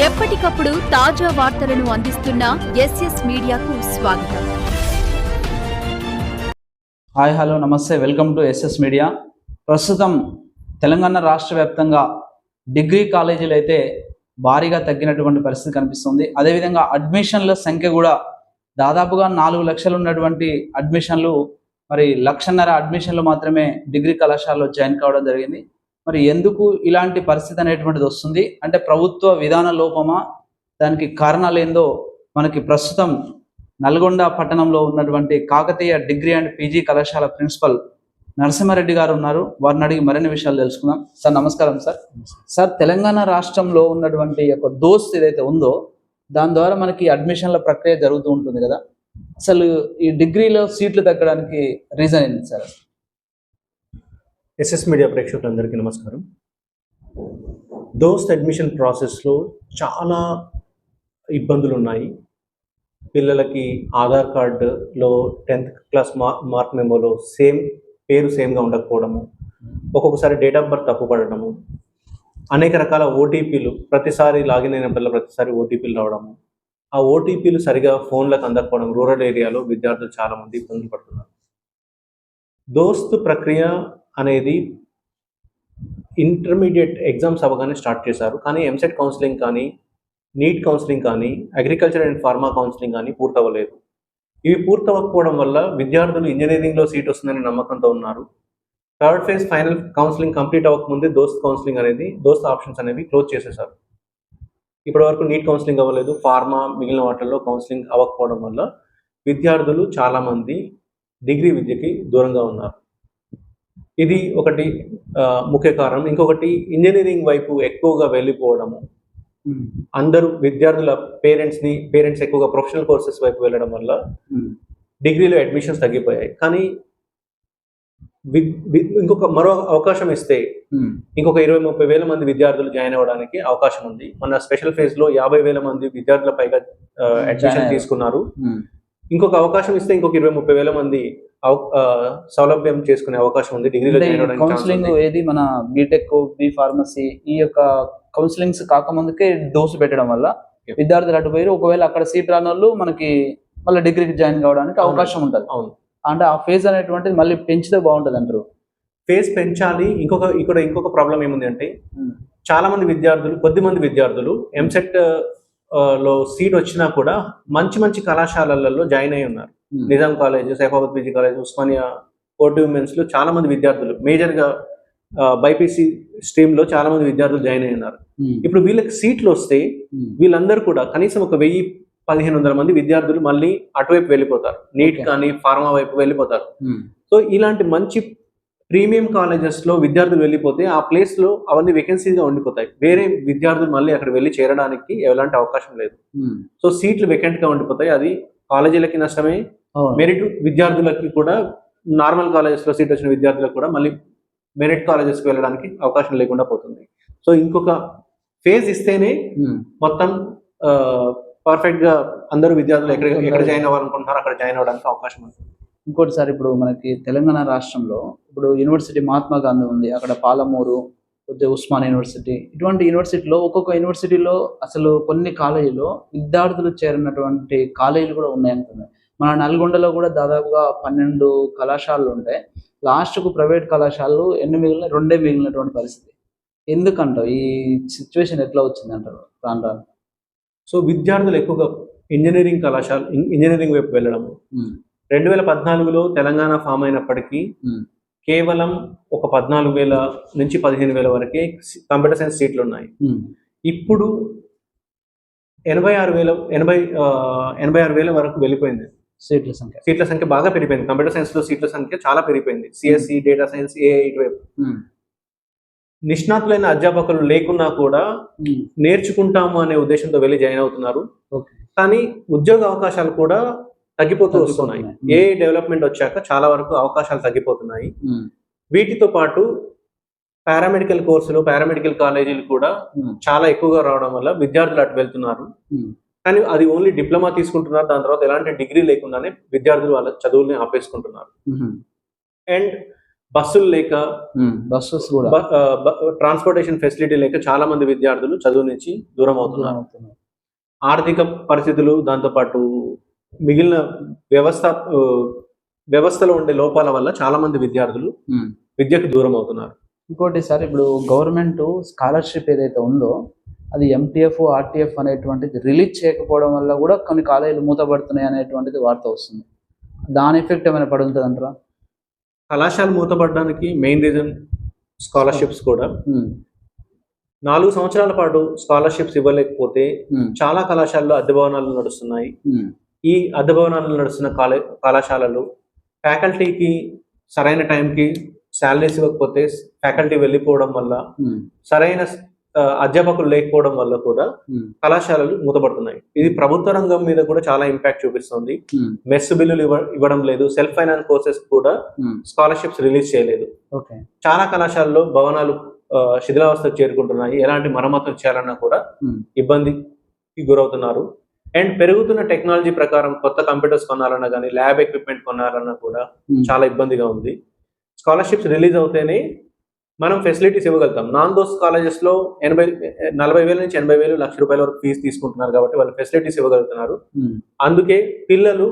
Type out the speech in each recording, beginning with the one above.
ఎప్పటికప్పుడు తాజా వార్తలను అందిస్తున్న ఎస్ఎస్ మీడియాకు స్వాగతం. హాయ్ హలో నమస్తే, వెల్కమ్ టు ఎస్ఎస్ మీడియా. ప్రస్తుతం తెలంగాణ రాష్ట్ర వ్యాప్తంగా డిగ్రీ కాలేజీలు అయితే భారీగా తగ్గినటువంటి పరిస్థితి కనిపిస్తుంది. అదేవిధంగా అడ్మిషన్ల సంఖ్య కూడా దాదాపుగా 4 లక్షలు ఉన్నటువంటి అడ్మిషన్లు మరి 1,50,000 అడ్మిషన్లు మాత్రమే డిగ్రీ కళాశాలలో జాయిన్ కావడం జరిగింది. మరి ఎందుకు ఇలాంటి పరిస్థితి అనేటువంటిది వస్తుంది అంటే ప్రభుత్వ విధాన లోపమా, దానికి కారణాలు ఏందో మనకి ప్రస్తుతం నల్గొండ పట్టణంలో ఉన్నటువంటి కాకతీయ డిగ్రీ అండ్ పీజీ కళాశాల ప్రిన్సిపల్ నరసింహారెడ్డి గారు ఉన్నారు. వారిని అడిగి మరిన్ని విషయాలు తెలుసుకుందాం. సార్ నమస్కారం. సార్ తెలంగాణ రాష్ట్రంలో ఉన్నటువంటి యొక్క దోస్త్ ఏదైతే ఉందో దాని ద్వారా మనకి అడ్మిషన్ల ప్రక్రియ జరుగుతూ ఉంటుంది కదా, అసలు ఈ డిగ్రీలో సీట్లు తగ్గడానికి రీజన్ ఏంటి సార్? ఎస్ఎస్ మీడియా ప్రేక్షకులందరికీ నమస్కారం. దోస్త్ అడ్మిషన్ ప్రాసెస్లో చాలా ఇబ్బందులు ఉన్నాయి. పిల్లలకి ఆధార్ కార్డులో 10th క్లాస్ మార్క్ మెమోలో పేరు సేమ్గా ఉండకపోవడము, ఒక్కొక్కసారి డేట్ ఆఫ్ బర్త్ తప్పుపడము, అనేక రకాల ఓటీపీలు ప్రతిసారి లాగిన్ అయినప్పుడు ప్రతిసారి ఓటీపీలు రావడము, ఆ ఓటీపీలు సరిగా ఫోన్లకు అందకపోవడం, రూరల్ ఏరియాలో విద్యార్థులు చాలామంది ఇబ్బందులు పడుతున్నారు. దోస్త్ ప్రక్రియ అనేది ఇంటర్మీడియట్ ఎగ్జామ్స్ అవ్వగానే స్టార్ట్ చేశారు, కానీ ఎంసెట్ కౌన్సిలింగ్ కానీ, నీట్ కౌన్సిలింగ్ కానీ, అగ్రికల్చర్ అండ్ ఫార్మా కౌన్సిలింగ్ కానీ పూర్తవ్వలేదు. ఇవి పూర్తవ్వకపోవడం వల్ల విద్యార్థులు ఇంజనీరింగ్లో సీట్ వస్తుందని నమ్మకంతో ఉన్నారు. Third phase final counselling complete అవ్వకముందే దోస్త్ ఆప్షన్స్ అనేవి క్లోజ్ చేసేశారు. ఇప్పటివరకు నీట్ కౌన్సిలింగ్ అవ్వలేదు, ఫార్మా మిగిలిన వాటిల్లో కౌన్సిలింగ్ అవ్వకపోవడం వల్ల విద్యార్థులు చాలామంది డిగ్రీ విద్యకి దూరంగా ఉన్నారు. ఇది ఒకటి ముఖ్య కారణం. ఇంకొకటి ఇంజనీరింగ్ వైపు ఎక్కువగా వెళ్ళిపోవడము, అందరూ విద్యార్థుల పేరెంట్స్ ఎక్కువగా ప్రొఫెషనల్ కోర్సెస్ వైపు వెళ్ళడం వల్ల డిగ్రీలో అడ్మిషన్స్ తగ్గిపోయాయి. కానీ మరో అవకాశం ఇస్తే ఇంకొక 20-30 వేల మంది విద్యార్థులు జాయిన్ అవ్వడానికి అవకాశం ఉంది. మన స్పెషల్ ఫేజ్ లో 50,000 మంది విద్యార్థుల పైగా అడ్మిషన్ తీసుకున్నారు. ఇంకొక అవకాశం ఇస్తే ఇంకొక 20-30 వేల మంది సౌలభ్యం చేసుకునే అవకాశం ఉంది. డిగ్రీలో కౌన్సిలింగ్ ఏది మన బీటెక్, బి ఫార్మసీ ఈ యొక్క కౌన్సిలింగ్స్ కాకముందుకే డోసు పెట్టడం వల్ల విద్యార్థులు అటుపోయి ఒకవేళ అక్కడ సీట్ రాని వాళ్ళు మనకి మళ్ళీ డిగ్రీకి జాయిన్ కావడానికి అవకాశం ఉంటుంది. అవును, అంటే ఆ ఫేజ్ అనేటువంటిది మళ్ళీ పెంచితే బాగుంటుంది అంటారు. ఫేజ్ పెంచాలి. ఇంకొక ప్రాబ్లం ఏముంది అంటే చాలా మంది విద్యార్థులు, కొద్దిమంది విద్యార్థులు ఎంసెట్ లో సీట్ వచ్చినా కూడా మంచి కళాశాలలలో జాయిన్ అయి ఉన్నారు. Nizam college, Saifabad PG college, Osmania కోటి ఉమెన్స్ లో చాలా మంది విద్యార్థులు, మేజర్ గా బైపీసీ స్ట్రీమ్ లో చాలా మంది విద్యార్థులు జాయిన్ అయి ఉన్నారు. ఇప్పుడు వీళ్ళకి సీట్లు వస్తే వీళ్ళందరూ కూడా కనీసం ఒక 1,000-1,500 మంది విద్యార్థులు మళ్ళీ అటువైపు వెళ్ళిపోతారు, నీట్ కానీ ఫార్మా వైపు వెళ్ళిపోతారు. సో ఇలాంటి మంచి ప్రీమియం కాలేజెస్ లో విద్యార్థులు వెళ్ళిపోతే ఆ ప్లేస్ లో అవన్నీ వేకెన్సీగా ఉండిపోతాయి. వేరే విద్యార్థులు మళ్ళీ అక్కడ వెళ్ళి చేరడానికి ఎలాంటి అవకాశం లేదు. సో సీట్లు వేకెంట్ గా ఉండిపోతాయి. అది కాలేజీలకి నష్టమే, మెరిట్ విద్యార్థులకి కూడా, నార్మల్ కాలేజెస్ లో సీట్ వచ్చిన విద్యార్థులకు కూడా మళ్ళీ మెరిట్ కాలేజెస్కి వెళ్ళడానికి అవకాశం లేకుండా పోతుంది. సో ఇంకొక ఫేజ్ ఇస్తేనే మొత్తం పర్ఫెక్ట్ గా అందరూ విద్యార్థులు ఎక్కడ జాయిన్ అవ్వాలనుకుంటున్నారో అక్కడ జాయిన్ అవ్వడానికి అవకాశం ఉంటుంది. ఇంకోటి సార్, ఇప్పుడు మనకి తెలంగాణ రాష్ట్రంలో ఇప్పుడు యూనివర్సిటీ మహాత్మా గాంధీ ఉంది, అక్కడ పాలమూరు, ఉస్మాన్ యూనివర్సిటీ, ఇటువంటి యూనివర్సిటీలో ఒక్కొక్క యూనివర్సిటీలో అసలు కొన్ని కాలేజీలో విద్యార్థులు చేరినటువంటి కాలేజీలు కూడా ఉన్నాయనుకున్నాయి. మన నల్గొండలో కూడా దాదాపుగా 12 కళాశాలలు ఉంటాయి. లాస్ట్కు ప్రైవేట్ కళాశాలలు రెండే మిగిలినటువంటి పరిస్థితి. ఎందుకంటావు ఈ సిచ్యువేషన్ ఎట్లా వచ్చింది అంటారు రాను? సో విద్యార్థులు ఎక్కువగా ఇంజనీరింగ్ వైపు వెళ్ళడము. 2014లో తెలంగాణ ఫామ్ అయినప్పటికీ కేవలం ఒక 14,000 నుంచి 15,000 వరకే కంప్యూటర్ సైన్స్ సీట్లు ఉన్నాయి. ఇప్పుడు 86,000 వరకు వెళ్ళిపోయింది. సీట్ల సంఖ్య బాగా పెరిగిపోయింది. కంప్యూటర్ సైన్స్ లో సీట్ల సంఖ్య చాలా పెరిగిపోయింది. సిఎస్సి, డేటా సైన్స్, ఏఐ ఇటువైపు నిష్ణాతులైన అధ్యాపకులు లేకున్నా కూడా నేర్చుకుంటాము అనే ఉద్దేశంతో వెళ్ళి జాయిన్ అవుతున్నారు. కానీ ఉద్యోగ అవకాశాలు కూడా తగ్గిపోతూ వస్తున్నాయి. ఏఐ డెవలప్మెంట్ వచ్చాక చాలా వరకు అవకాశాలు తగ్గిపోతున్నాయి. వీటితో పాటు పారామెడికల్ కోర్సులు, పారామెడికల్ కాలేజీలు కూడా చాలా ఎక్కువగా రావడం వల్ల విద్యార్థులు అటు వెళ్తున్నారు. కానీ అది ఓన్లీ డిప్లొమా తీసుకుంటున్నారు, దాని తర్వాత ఎలాంటి డిగ్రీ లేకుండానే విద్యార్థులు వాళ్ళ చదువుల్ని ఆపేసుకుంటున్నారు. అండ్ బస్సులు లేక, బస్సెస్ కూడా ట్రాన్స్పోర్టేషన్ ఫెసిలిటీ లేక చాలా మంది విద్యార్థులు చదువు నుంచి దూరం అవుతున్నారు. ఆర్థిక పరిస్థితులు, దాంతోపాటు మిగిలిన వ్యవస్థలో ఉండే లోపాల వల్ల చాలా మంది విద్యార్థులు విద్యకు దూరం అవుతున్నారు. ఇంకోటి సార్, ఇప్పుడు గవర్నమెంట్ స్కాలర్షిప్ ఏదైతే ఉందో అది ఎంటీఎఫ్, ఆర్టీఎఫ్ అనేటువంటిది రిలీజ్ చేయకపోవడం వల్ల కూడా కొన్ని కాలేజీలు మూతపడుతున్నాయి అనేటువంటిది వార్త వస్తుంది. దాని ఎఫెక్ట్ ఏమైనా పడుతుంది అంటారా? కళాశాల మూతపడడానికి మెయిన్ రీజన్ స్కాలర్షిప్స్ కూడా. 4 సంవత్సరాల పాటు స్కాలర్షిప్స్ ఇవ్వలేకపోతే చాలా కళాశాలలో అద్దె భవనాలు నడుస్తున్నాయి. ఈ అద్దె భవనాలు నడుస్తున్న కళాశాలలు ఫ్యాకల్టీకి సరైన టైంకి శాలరీస్ ఇవ్వకపోతే ఫ్యాకల్టీ వెళ్ళిపోవడం వల్ల, సరైన అధ్యాపకులు లేకపోవడం వల్ల కూడా కళాశాలలు మూతపడుతున్నాయి. ఇది ప్రభుత్వ రంగం మీద కూడా చాలా ఇంపాక్ట్ చూపిస్తుంది. మెస్ బిల్లులు ఇవ్వడం లేదు, సెల్ఫ్ ఫైనాన్స్ కోర్సెస్ కూడా స్కాలర్షిప్స్ రిలీజ్ చేయలేదు. చాలా కళాశాలలో భవనాలు శిథిలావస్థకు చేరుకుంటున్నాయి. ఎలాంటి మరమ్మతులు చేయాలన్నా కూడా ఇబ్బందికి గురవుతున్నారు. అండ్ పెరుగుతున్న టెక్నాలజీ ప్రకారం కొత్త కంప్యూటర్స్ కొనాలన్నా కానీ, ల్యాబ్ ఎక్విప్మెంట్ కొనాలన్నా కూడా చాలా ఇబ్బందిగా ఉంది. స్కాలర్షిప్స్ రిలీజ్ అవుతేనే మనం ఫెసిలిటీస్ ఇవ్వగలుగుతాం. నాన్ దోస్ కాలేజెస్ లో 40,000 నుంచి 80,000 లక్ష రూపాయల వరకు ఫీజు తీసుకుంటున్నారు కాబట్టి వాళ్ళు ఫెసిలిటీస్ ఇవ్వగలుగుతున్నారు. అందుకే పిల్లలు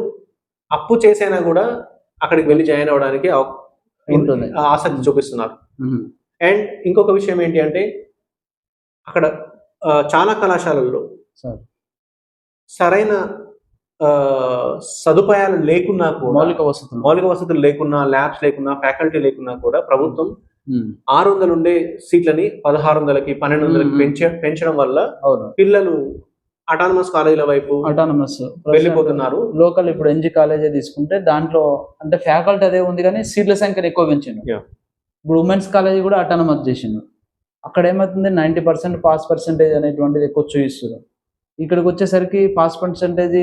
అప్పు చేసైనా కూడా అక్కడికి వెళ్ళి జాయిన్ అవ్వడానికి ఆసక్తి చూపిస్తున్నారు. అండ్ ఇంకొక విషయం ఏంటి అంటే, అక్కడ చాలా కళాశాలల్లో సరైన సదుపాయాలు లేకున్నా కూడా, మౌలిక వసతులు లేకున్నా, ల్యాబ్స్ లేకున్నా, ఫ్యాకల్టీ లేకున్నా కూడా ప్రభుత్వం 600 ఉండే సీట్లని 1600కి 1200కి పెంచడం వల్ల పిల్లలు అటానమస్ కాలేజీల వైపు వెళ్ళిపోతున్నారు. లోకల్ ఇప్పుడు ఎన్జీ కాలేజీ తీసుకుంటే దాంట్లో అంటే ఫ్యాకల్టీ అదే ఉంది కానీ సీట్ల సంఖ్యను ఎక్కువ పెంచిండు. ఇప్పుడు ఉమెన్స్ కాలేజీ కూడా అటానమస్ చేసిండు. అక్కడ ఏమవుతుంది, 90% పాస్ పర్సెంటేజ్ అనేటువంటిది ఎక్కువ చూపిస్తారు. ఇక్కడికి వచ్చేసరికి పాస్ పర్సెంటేజ్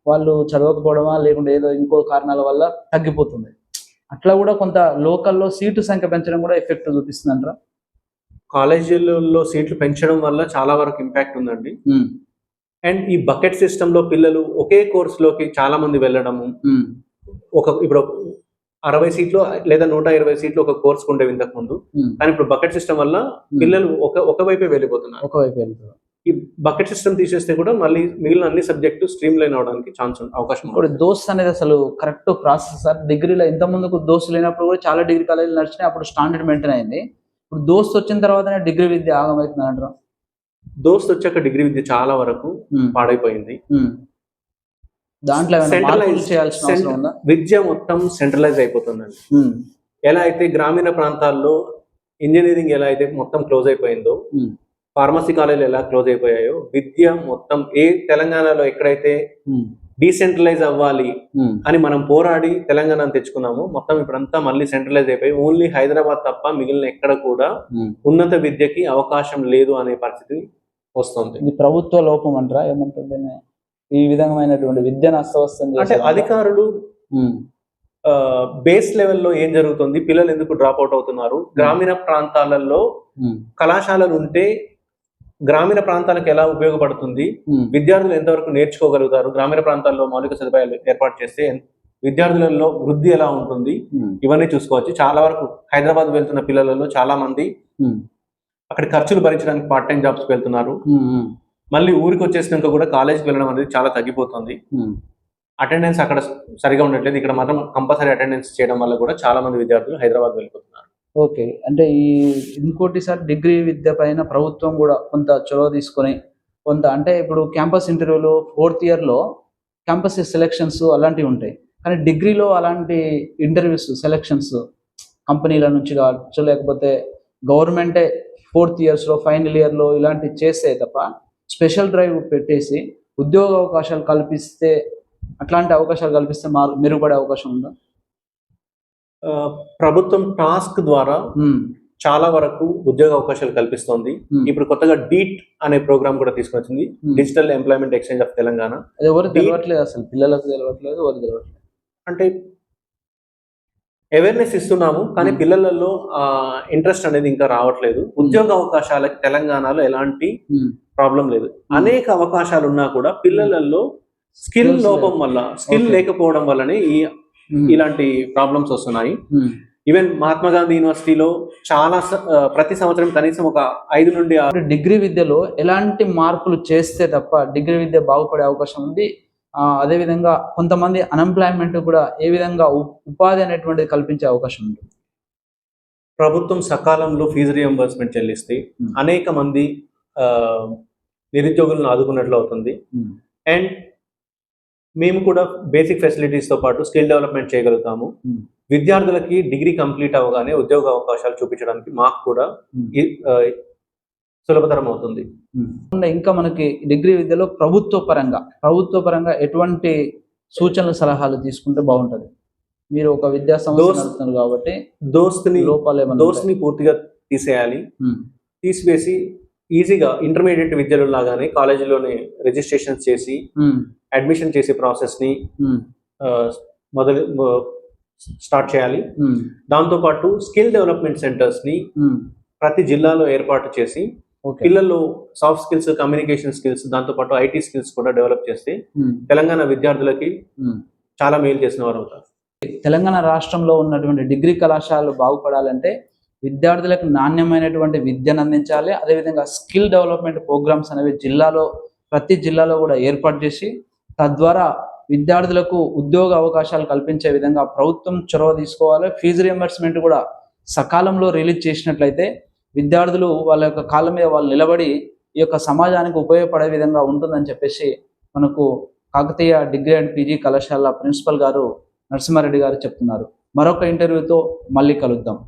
వాళ్ళు చదవకపోవడమా లేకుంటే ఏదో ఇంకో కారణాల వల్ల తగ్గిపోతుంది. అట్లా కూడా కొంత లోకల్లో సీటు సంఖ్య పెంచడం కూడా ఎఫెక్ట్ చూపిస్తుంది అంటారా? కాలేజీలలో సీట్లు పెంచడం వల్ల చాలా వరకు ఇంపాక్ట్ ఉందండి. అండ్ ఈ బకెట్ సిస్టమ్ లో పిల్లలు ఒకే కోర్సులోకి చాలా మంది వెళ్ళడము, ఇప్పుడు 60 సీట్లు లేదా 120 సీట్లు ఒక కోర్స్ ఉండేవి ఇంతకు ముందు, కానీ ఇప్పుడు బకెట్ సిస్టమ్ వల్ల పిల్లలు ఒకవైపే వెళ్ళిపోతున్నారు. ఈ బకెట్ సిస్టమ్ తీసేస్తే కూడా మళ్ళీ మిగిలిన అన్ని సబ్జెక్టు స్ట్రీమ్ లైన్ అవడానికి అవకాశం. ఇప్పుడు దోస్ అనేది అసలు కరెక్ట్ ప్రాసెస్ సార్. డిగ్రీలో ఇంత ముందుకు దోస్ లేనప్పుడు కూడా చాలా డిగ్రీ కాలేజీలు నడిచినాయి, అప్పుడు స్టాండర్డ్ మెయింటైన్ అయింది. ఇప్పుడు దోస్త్ వచ్చిన తర్వాతనే డిగ్రీ విద్య ఆగమవుతుంది అంటారా? దోస్త్ వచ్చాక డిగ్రీ విద్య చాలా వరకు పాడైపోయింది. దాంట్లో విద్య మొత్తం సెంట్రలైజ్ అయిపోతుందండి. ఎలా అయితే గ్రామీణ ప్రాంతాల్లో ఇంజనీరింగ్ ఎలా అయితే మొత్తం క్లోజ్ అయిపోయిందో, ఫార్మసీ కాలేజీలు ఎలా క్లోజ్ అయిపోయాయో, విద్య మొత్తం తెలంగాణలో ఎక్కడైతే డీసెంట్రలైజ్ అవ్వాలి అని మనం పోరాడి తెలంగాణను తెచ్చుకున్నాము, మొత్తం ఇప్పుడంతా మళ్ళీ సెంట్రలైజ్ అయిపోయి ఓన్లీ హైదరాబాద్ తప్ప మిగిలిన ఎక్కడ కూడా ఉన్నత విద్యకి అవకాశం లేదు అనే పరిస్థితి వస్తుంది. ఇది ప్రభుత్వ లోపం అంటారా? ఏమంటుంది ఈ విధమైనటువంటి విద్యను అస్తవ్యస్తం అంటే అధికారులు బేస్ లెవెల్లో ఏం జరుగుతుంది, పిల్లలు ఎందుకు డ్రాప్ అవుట్ అవుతున్నారు, గ్రామీణ ప్రాంతాలలో కళాశాలలు ఉంటే గ్రామీణ ప్రాంతాలకు ఎలా ఉపయోగపడుతుంది, విద్యార్థులు ఎంతవరకు నేర్చుకోగలుగుతారు, గ్రామీణ ప్రాంతాల్లో మౌలిక సదుపాయాలు ఏర్పాటు చేస్తే విద్యార్థులలో వృద్ధి ఎలా ఉంటుంది, ఇవన్నీ చూసుకోవచ్చు. చాలా వరకు హైదరాబాద్ వెళ్తున్న పిల్లలలో చాలా మంది అక్కడ ఖర్చులు భరించడానికి పార్ట్ టైం జాబ్స్ వెళ్తున్నారు. మళ్ళీ ఊరికి వచ్చేసినాక కూడా కాలేజ్కి వెళ్ళడం అనేది చాలా తగ్గిపోతుంది. అటెండెన్స్ అక్కడ సరిగా ఉండట్లేదు. ఇక్కడ మాత్రం కంపల్సరీ అటెండెన్స్ చేయడం వల్ల కూడా చాలా మంది విద్యార్థులు హైదరాబాద్ వెళ్ళిపోతున్నారు. ఓకే, అంటే ఇంకోటి సార్, డిగ్రీ విద్య పైన ప్రభుత్వం కూడా కొంత చొరవ తీసుకొని కొంత, అంటే ఇప్పుడు క్యాంపస్ ఇంటర్వ్యూలో 4th ఇయర్లో క్యాంపస్ సెలెక్షన్స్ అలాంటివి ఉంటాయి, కానీ డిగ్రీలో అలాంటి ఇంటర్వ్యూస్ సెలెక్షన్స్ కంపెనీల నుంచి కావచ్చు, లేకపోతే గవర్నమెంటే 4th ఇయర్స్లో ఫైనల్ ఇయర్లో ఇలాంటివి చేస్తే తప్ప స్పెషల్ డ్రైవ్ పెట్టేసి ఉద్యోగ అవకాశాలు కల్పిస్తే, అట్లాంటి అవకాశాలు కల్పిస్తే మెరుగుపడే అవకాశం ఉందా? ప్రభుత్వం టాస్క్ ద్వారా చాలా వరకు ఉద్యోగ అవకాశాలు కల్పిస్తోంది. ఇప్పుడు కొత్తగా డీట్ అనే ప్రోగ్రామ్ కూడా తీసుకుని వచ్చింది, digital employment exchange of Telangana. ఎవరు తెలియట్లేదు, అసలు పిల్లలకు తెలియట్లేదు, ఎవరు తెలియట్లేదు. అంటే అవేర్నెస్ ఇస్తున్నాము, కానీ పిల్లలలో ఇంట్రెస్ట్ అనేది ఇంకా రావట్లేదు. ఉద్యోగ అవకాశాలకి తెలంగాణలో ఎలాంటి ప్రాబ్లం లేదు. అనేక అవకాశాలు ఉన్నా కూడా పిల్లలలో స్కిల్ లోపం వల్ల, స్కిల్ లేకపోవడం వల్లనే ఇలాంటి ప్రాబ్లమ్స్ వస్తున్నాయి. ఈవెన్ మహాత్మా గాంధీ యూనివర్సిటీలో ప్రతి సంవత్సరం కనీసం ఒక 5 నుండి 6 డిగ్రీ విద్యలో ఎలాంటి మార్పులు చేస్తే తప్ప డిగ్రీ విద్య బాగుపడే అవకాశం ఉంది. అదేవిధంగా కొంతమంది అన్ఎంప్లాయ్మెంట్ కూడా ఏ విధంగా ఉపాధి అనేటువంటిది కల్పించే అవకాశం ఉంటుంది. ప్రభుత్వం సకాలంలో ఫీజు రియంబర్స్మెంట్ చెల్లిస్తే అనేక మంది నిరుద్యోగులను ఆదుకున్నట్లు అవుతుంది. అండ్ మేము కూడా బేసిక్ ఫెసిలిటీస్తో పాటు స్కిల్ డెవలప్మెంట్ చేయగలుగుతాము. విద్యార్థులకి డిగ్రీ కంప్లీట్ అవగానే ఉద్యోగ అవకాశాలు చూపించడానికి మాకు కూడా సులభతరం అవుతుంది. ఇంకా మనకి డిగ్రీ విద్యలో ప్రభుత్వ పరంగా ఎటువంటి సూచనలు సలహాలు తీసుకుంటే బాగుంటది? మీరు ఒక విద్యా సంస్థ నడుపుతున్నారు కాబట్టి దోస్ని పూర్తిగా తీసేయాలి. తీసివేసి ఈజీగా ఇంటర్మీడియట్ విద్యలో లాగానే కాలేజీలోనే రిజిస్ట్రేషన్ చేసి అడ్మిషన్ చేసే ప్రాసెస్ ని స్టార్ట్ చేయాలి. దాంతోపాటు స్కిల్ డెవలప్మెంట్ సెంటర్స్ ని ప్రతి జిల్లాలో ఏర్పాటు చేసి పిల్లల్లో సాఫ్ట్ స్కిల్స్, కమ్యూనికేషన్ స్కిల్స్, దాంతోపాటు ఐటీ స్కిల్స్ కూడా డెవలప్ చేస్తే తెలంగాణ విద్యార్థులకి చాలా మేలు చేసిన వారు అవుతారు. తెలంగాణ రాష్ట్రంలో ఉన్నటువంటి డిగ్రీ కళాశాలలు బాగుపడాలంటే విద్యార్థులకు నాణ్యమైనటువంటి విద్యను అందించాలి. అదేవిధంగా స్కిల్ డెవలప్మెంట్ ప్రోగ్రామ్స్ అనేవి ప్రతి జిల్లాలో కూడా ఏర్పాటు చేసి తద్వారా విద్యార్థులకు ఉద్యోగ అవకాశాలు కల్పించే విధంగా ప్రభుత్వం చొరవ తీసుకోవాలి. ఫీజు రియంబర్స్మెంట్ కూడా సకాలంలో రిలీజ్ చేసినట్లయితే విద్యార్థులు వాళ్ళ యొక్క కాళ్ళ మీద వాళ్ళు నిలబడి ఈ యొక్క సమాజానికి ఉపయోగపడే విధంగా ఉంటుందని చెప్పేసి మనకు కాకతీయ డిగ్రీ అండ్ పీజీ కళాశాల ప్రిన్సిపల్ గారు నరసింహారెడ్డి గారు చెప్తున్నారు. మరొక ఇంటర్వ్యూతో మళ్ళీ కలుద్దాం.